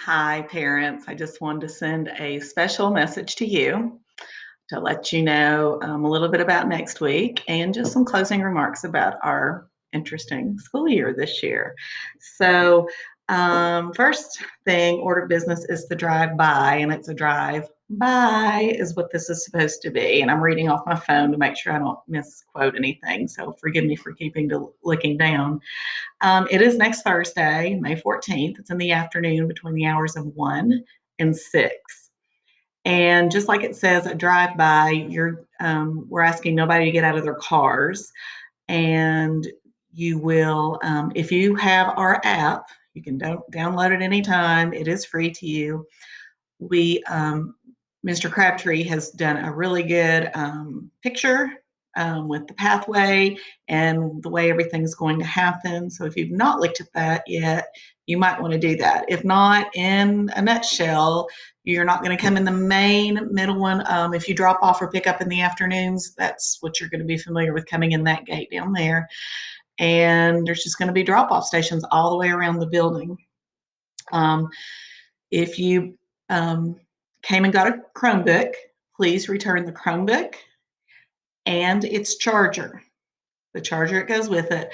Hi, parents. I just wanted to send a special message to you to let you know a little bit about next week and just some closing remarks about our interesting school year this year. So, first thing, order of business is the drive by, and it's a drive by is what this is supposed to be. And I'm reading off my phone to make sure I don't misquote anything. So, forgive me for keeping to looking down. It is next Thursday, May 14th. It's in the afternoon between the hours of 1 and 6. And just like it says, a drive by, we're asking nobody to get out of their cars. And you will, if you have our app, you can download it anytime. It is free to you. Mr. Crabtree has done a really good picture with the pathway and the way everything's going to happen. So if you've not looked at that yet, you might want to do that. If not, in a nutshell, you're not going to come in the main middle one. If you drop off or pick up in the afternoons, that's what you're going to be familiar with coming in that gate down there. And there's just going to be drop off stations all the way around the building. If you came and got a Chromebook, please return the Chromebook and its charger, the charger it goes with it,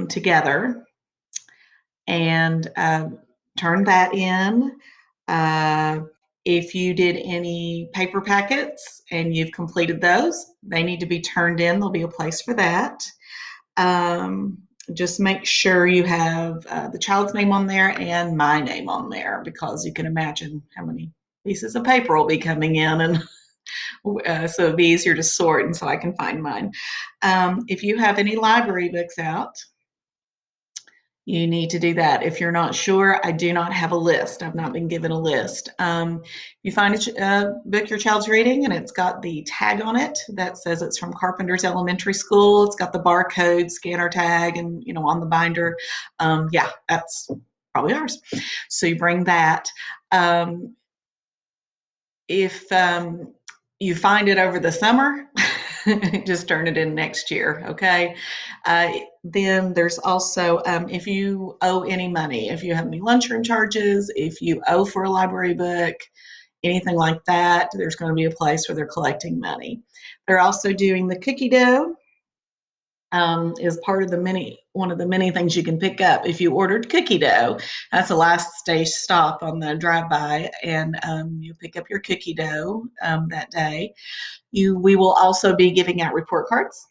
together, and turn that in. If you did any paper packets and you've completed those, they need to be turned in. There'll be a place for that. Just make sure you have the child's name on there and my name on there, because you can imagine how many pieces of paper will be coming in, and so it'll be easier to sort, and so I can find mine. If you have any library books out, you need to do that. If you're not sure, I do not have a list. I've not been given a list. You find a book your child's reading and it's got the tag on it that says it's from Carpenter's Elementary School. It's got the barcode scanner tag and, on the binder. Yeah, that's probably ours. So you bring that. If you find it over the summer, just turn it in next year, okay? Then there's also, if you owe any money, if you have any lunchroom charges, if you owe for a library book, anything like that, there's going to be a place where they're collecting money. They're also doing the cookie dough. Is part of one of the many things you can pick up if you ordered cookie dough. That's the last stage stop on the drive-by, and you pick up your cookie dough that day. We will also be giving out report cards,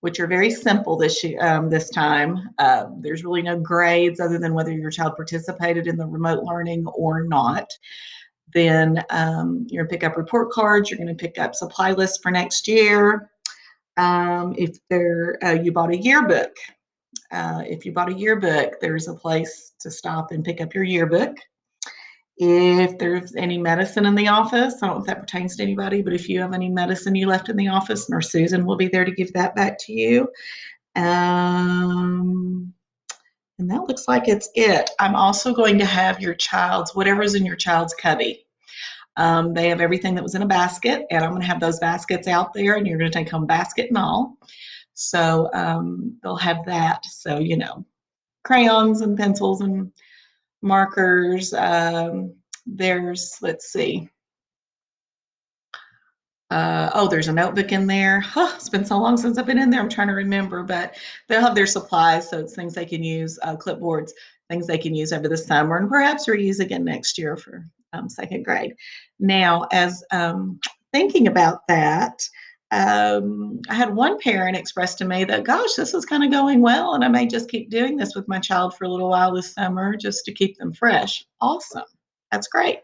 which are very simple this time. There's really no grades other than whether your child participated in the remote learning or not. Then you're going to pick up report cards. You're going to pick up supply lists for next year. If you bought a yearbook, there's a place to stop and pick up your yearbook. If there's any medicine in the office, I don't know if that pertains to anybody, but if you have any medicine you left in the office, Nurse Susan will be there to give that back to you. And that looks like it's it. I'm also going to have whatever's in your child's cubby. They have everything that was in a basket, and I'm going to have those baskets out there, and you're going to take home basket and all. So they'll have that. So, crayons and pencils and markers. Let's see. There's a notebook in there. It's been so long since I've been in there. I'm trying to remember, but they'll have their supplies. So it's things they can use, clipboards, things they can use over the summer and perhaps reuse again next year for second grade. Now, as thinking about that, I had one parent express to me that, gosh, this is kind of going well, and I may just keep doing this with my child for a little while this summer just to keep them fresh. Awesome. That's great.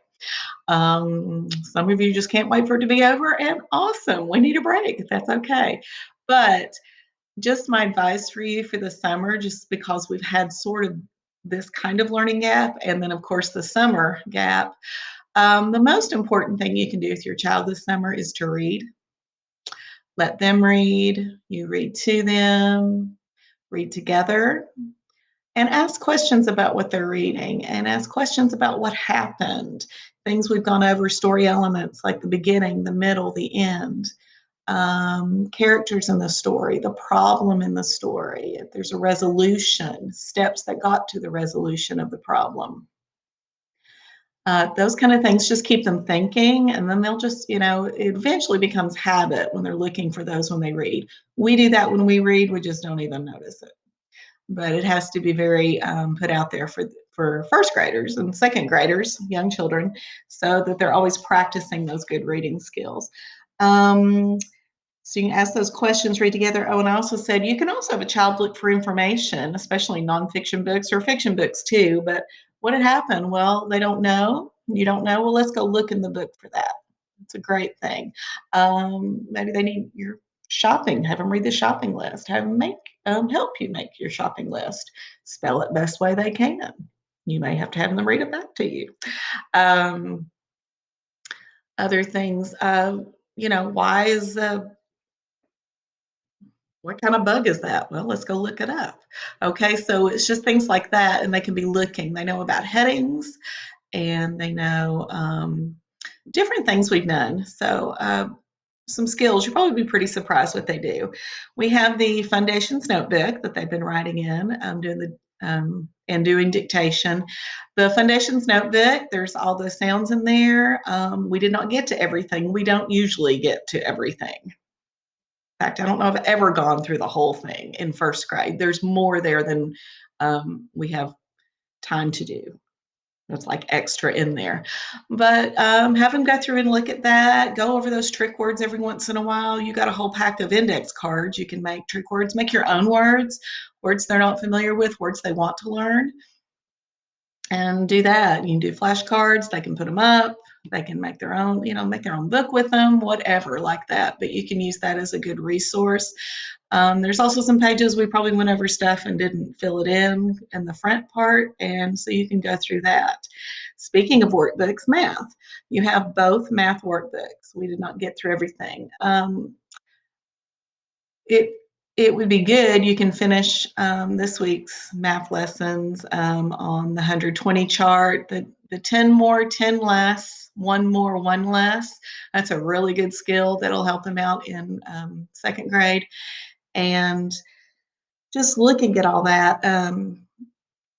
Some of you just can't wait for it to be over, and awesome. We need a break. That's okay. But just my advice for you for the summer, just because we've had sort of this kind of learning gap, and then, of course, the summer gap, the most important thing you can do with your child this summer is to read. Let them read. You read to them, read together, and ask questions about what they're reading, and ask questions about what happened. Things we've gone over, story elements like the beginning, the middle, the end, characters in the story, the problem in the story, if there's a resolution, steps that got to the resolution of the problem. Those kind of things just keep them thinking, and then they'll just, it eventually becomes habit when they're looking for those when they read. We do that when we read, we just don't even notice it. But it has to be very put out there for first graders and second graders, young children, so that they're always practicing those good reading skills. Um, so you can ask those questions, read together. Oh, and I also said you can also have a child look for information, especially nonfiction books or fiction books too. But what had happened? Well, they don't know. You don't know. Well, let's go look in the book for that. It's a great thing. Maybe they need your shopping. Have them read the shopping list. Have them help you make your shopping list. Spell it best way they can. You may have to have them read it back to you. Um, Other things. Why is what kind of bug is that? Well, let's go look it up. Okay, so it's just things like that, and they can be looking. They know about headings, and they know different things we've done. So, some skills, you'll probably be pretty surprised what they do. We have the Foundations notebook that they've been writing in, doing the and doing dictation. The Foundations notebook, there's all the sounds in there. We did not get to everything. We don't usually get to everything. Fact, I don't know if I've ever gone through the whole thing in first grade. There's more there than we have time to do. It's like extra in there. But have them go through and look at that, go over those trick words every once in a while. You got a whole pack of index cards. You can make trick words, make your own words, words they're not familiar with, words they want to learn, and do that. You can do flashcards, they can put them up, they can make their own, make their own book with them, whatever like that. But you can use that as a good resource. There's also some pages we probably went over stuff and didn't fill it in the front part, and so you can go through that. Speaking of workbooks, math. You have both math workbooks. We did not get through everything. It it would be good. You can finish this week's math lessons on the 120 chart. The 10 more, 10 less, one more, one less. That's a really good skill that'll help them out in second grade. And just looking at all that,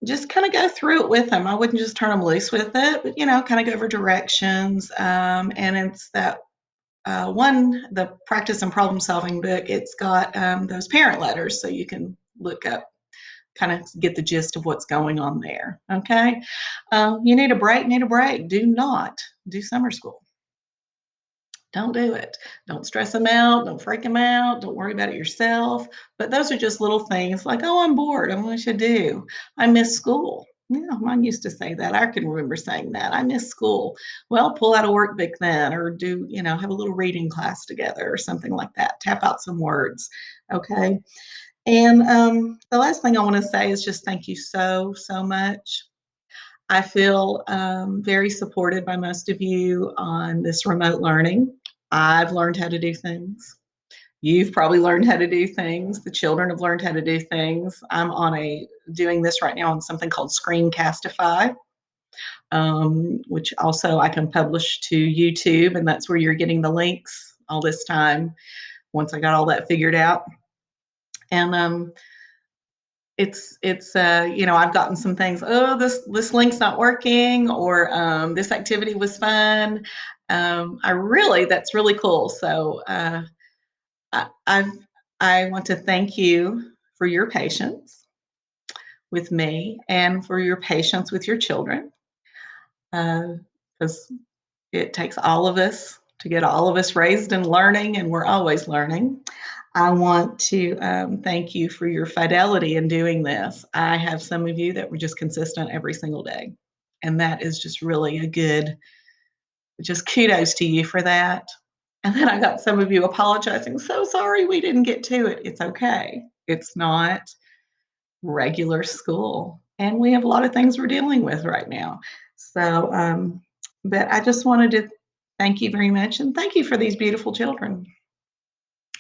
just kind of go through it with them. I wouldn't just turn them loose with it, but kind of go over directions. And it's that the practice and problem solving book. It's got those parent letters, so you can look up, kind of get the gist of what's going on there. Okay, you need a break. Need a break. Do not do summer school. Don't do it. Don't stress them out. Don't freak them out. Don't worry about it yourself. But those are just little things like, oh, I'm bored. I what I should do. I miss school. Yeah, mine used to say that. I can remember saying that. I miss school. Well, pull out a workbook then, or do, have a little reading class together or something like that. Tap out some words. Okay. And the last thing I want to say is just thank you so, so much. I feel very supported by most of you on this remote learning. I've learned how to do things. You've probably learned how to do things. The children have learned how to do things. I'm doing this right now on something called Screencastify, which also I can publish to YouTube, and that's where you're getting the links all this time. Once I got all that figured out, and I've gotten some things, oh, this link's not working, or this activity was fun. That's really cool. So I, I've I want to thank you for your patience with me and for your patience with your children, because it takes all of us to get all of us raised and learning, and we're always learning. I want to thank you for your fidelity in doing this. I have some of you that were just consistent every single day. And that is just really just kudos to you for that. And then I got some of you apologizing. So sorry we didn't get to it. It's okay. It's not regular school. And we have a lot of things we're dealing with right now. So, but I just wanted to thank you very much. And thank you for these beautiful children.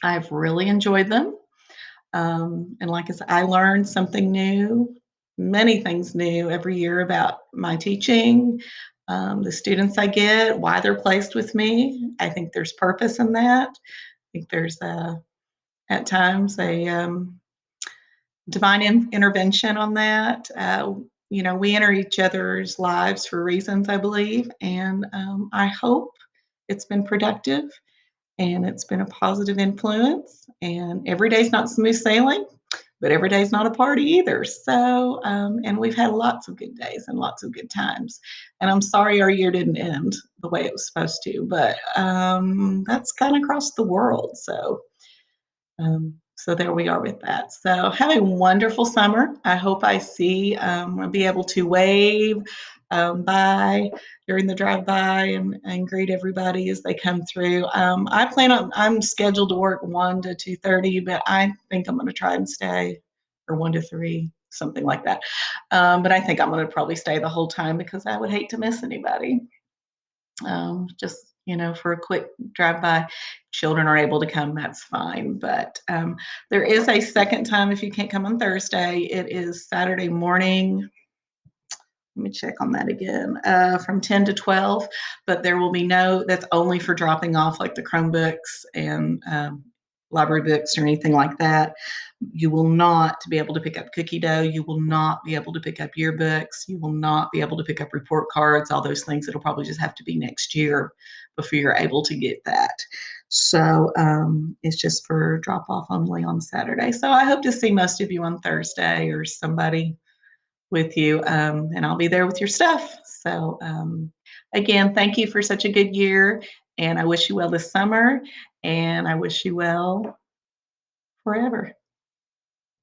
I've really enjoyed them. And like I said, I learned something new, many things new every year about my teaching, the students I get, why they're placed with me. I think there's purpose in that. I think there's at times a divine intervention on that. we enter each other's lives for reasons, I believe, and I hope it's been productive and it's been a positive influence. And every day's not smooth sailing, but every day's not a party either. So, and we've had lots of good days and lots of good times. And I'm sorry our year didn't end the way it was supposed to, but that's kind of across the world. So there we are with that. So have a wonderful summer. I hope I see, I'll be able to wave by during the drive by and greet everybody as they come through. I'm scheduled to work 1 to 2:30, but I think I'm going to try and stay, or 1 to 3, something like that. But I think I'm going to probably stay the whole time because I would hate to miss anybody. Just for a quick drive by. Children are able to come, that's fine. But there is a second time if you can't come on Thursday. It is Saturday morning. Let me check on that again. From 10 to 12, but there will be that's only for dropping off like the Chromebooks and library books or anything like that. You will not be able to pick up cookie dough. You will not be able to pick up yearbooks. You will not be able to pick up report cards, all those things. It'll probably just have to be next year before you're able to get that. So it's just for drop off only on Saturday. So I hope to see most of you on Thursday or somebody with you, and I'll be there with your stuff. So, again, thank you for such a good year, and I wish you well this summer, and I wish you well forever.